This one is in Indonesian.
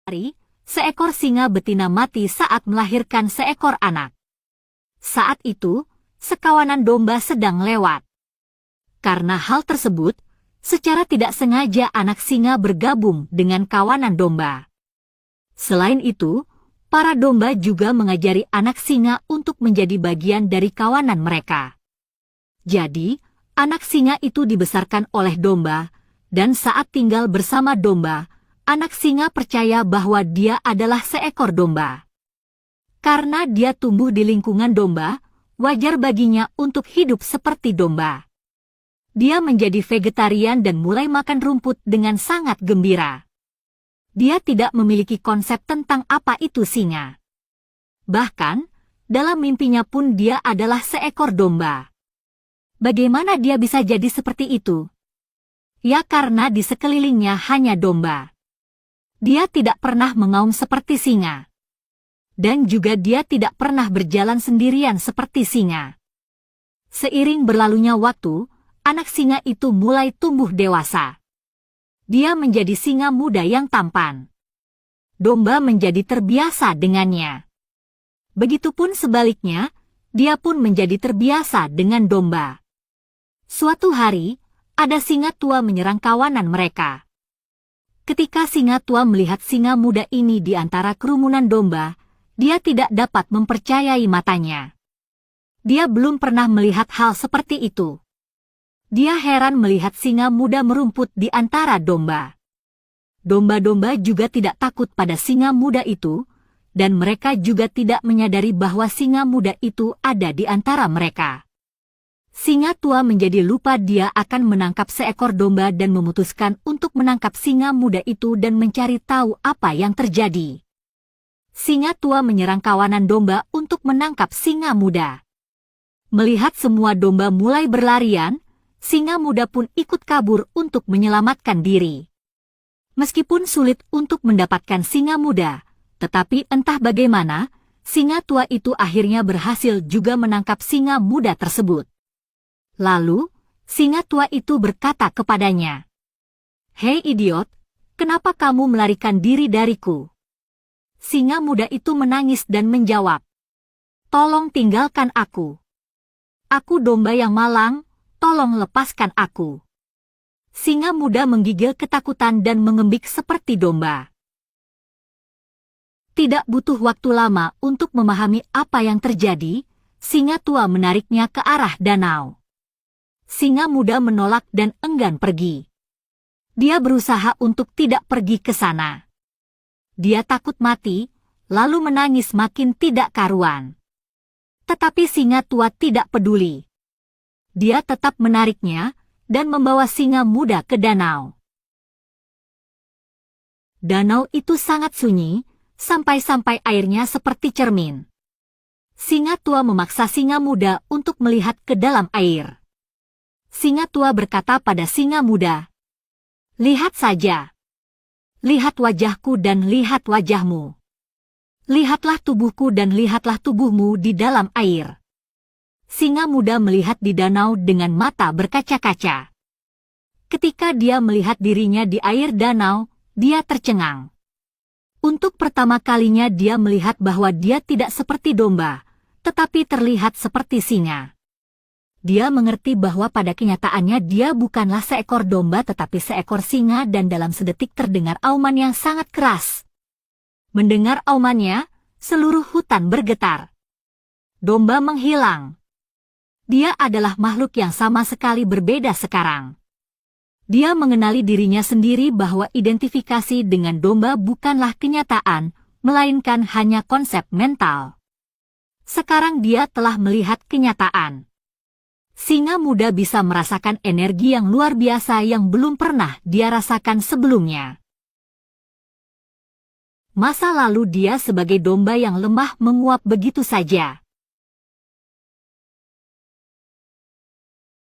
hari, seekor singa betina mati saat melahirkan seekor anak. Saat itu, sekawanan domba sedang lewat. Karena hal tersebut, secara tidak sengaja anak singa bergabung dengan kawanan domba. Selain itu, para domba juga mengajari anak singa untuk menjadi bagian dari kawanan mereka. Jadi, anak singa itu dibesarkan oleh domba, dan saat tinggal bersama domba, anak singa percaya bahwa dia adalah seekor domba. Karena dia tumbuh di lingkungan domba, wajar baginya untuk hidup seperti domba. Dia menjadi vegetarian dan mulai makan rumput dengan sangat gembira. Dia tidak memiliki konsep tentang apa itu singa. Bahkan, dalam mimpinya pun dia adalah seekor domba. Bagaimana dia bisa jadi seperti itu? Ya karena di sekelilingnya hanya domba. Dia tidak pernah mengaum seperti singa. Dan juga dia tidak pernah berjalan sendirian seperti singa. Seiring berlalunya waktu, anak singa itu mulai tumbuh dewasa. Dia menjadi singa muda yang tampan. Domba menjadi terbiasa dengannya. Begitupun sebaliknya, dia pun menjadi terbiasa dengan domba. Suatu hari, ada singa tua menyerang kawanan mereka. Ketika singa tua melihat singa muda ini di antara kerumunan domba, dia tidak dapat mempercayai matanya. Dia belum pernah melihat hal seperti itu. Dia heran melihat singa muda merumput di antara domba. Domba-domba juga tidak takut pada singa muda itu, dan mereka juga tidak menyadari bahwa singa muda itu ada di antara mereka. Singa tua menjadi lupa dia akan menangkap seekor domba dan memutuskan untuk menangkap singa muda itu dan mencari tahu apa yang terjadi. Singa tua menyerang kawanan domba untuk menangkap singa muda. Melihat semua domba mulai berlarian, singa muda pun ikut kabur untuk menyelamatkan diri. Meskipun sulit untuk mendapatkan singa muda, tetapi entah bagaimana, singa tua itu akhirnya berhasil juga menangkap singa muda tersebut. Lalu, singa tua itu berkata kepadanya, "Hei idiot, kenapa kamu melarikan diri dariku?" Singa muda itu menangis dan menjawab, "Tolong tinggalkan aku. Aku domba yang malang, tolong lepaskan aku." Singa muda menggigil ketakutan dan mengembik seperti domba. Tidak butuh waktu lama untuk memahami apa yang terjadi, singa tua menariknya ke arah danau. Singa muda menolak dan enggan pergi. Dia berusaha untuk tidak pergi ke sana. Dia takut mati, lalu menangis makin tidak karuan. Tetapi singa tua tidak peduli. Dia tetap menariknya dan membawa singa muda ke danau. Danau itu sangat sunyi, sampai-sampai airnya seperti cermin. Singa tua memaksa singa muda untuk melihat ke dalam air. Singa tua berkata pada singa muda, "Lihat saja. Lihat wajahku dan lihat wajahmu. Lihatlah tubuhku dan lihatlah tubuhmu di dalam air." Singa muda melihat di danau dengan mata berkaca-kaca. Ketika dia melihat dirinya di air danau, dia tercengang. Untuk pertama kalinya dia melihat bahwa dia tidak seperti domba, tetapi terlihat seperti singa. Dia mengerti bahwa pada kenyataannya dia bukanlah seekor domba tetapi seekor singa dan dalam sedetik terdengar auman yang sangat keras. Mendengar aumannya, seluruh hutan bergetar. Domba menghilang. Dia adalah makhluk yang sama sekali berbeda sekarang. Dia mengenali dirinya sendiri bahwa identifikasi dengan domba bukanlah kenyataan, melainkan hanya konsep mental. Sekarang dia telah melihat kenyataan. Singa muda bisa merasakan energi yang luar biasa yang belum pernah dia rasakan sebelumnya. Masa lalu dia sebagai domba yang lemah menguap begitu saja.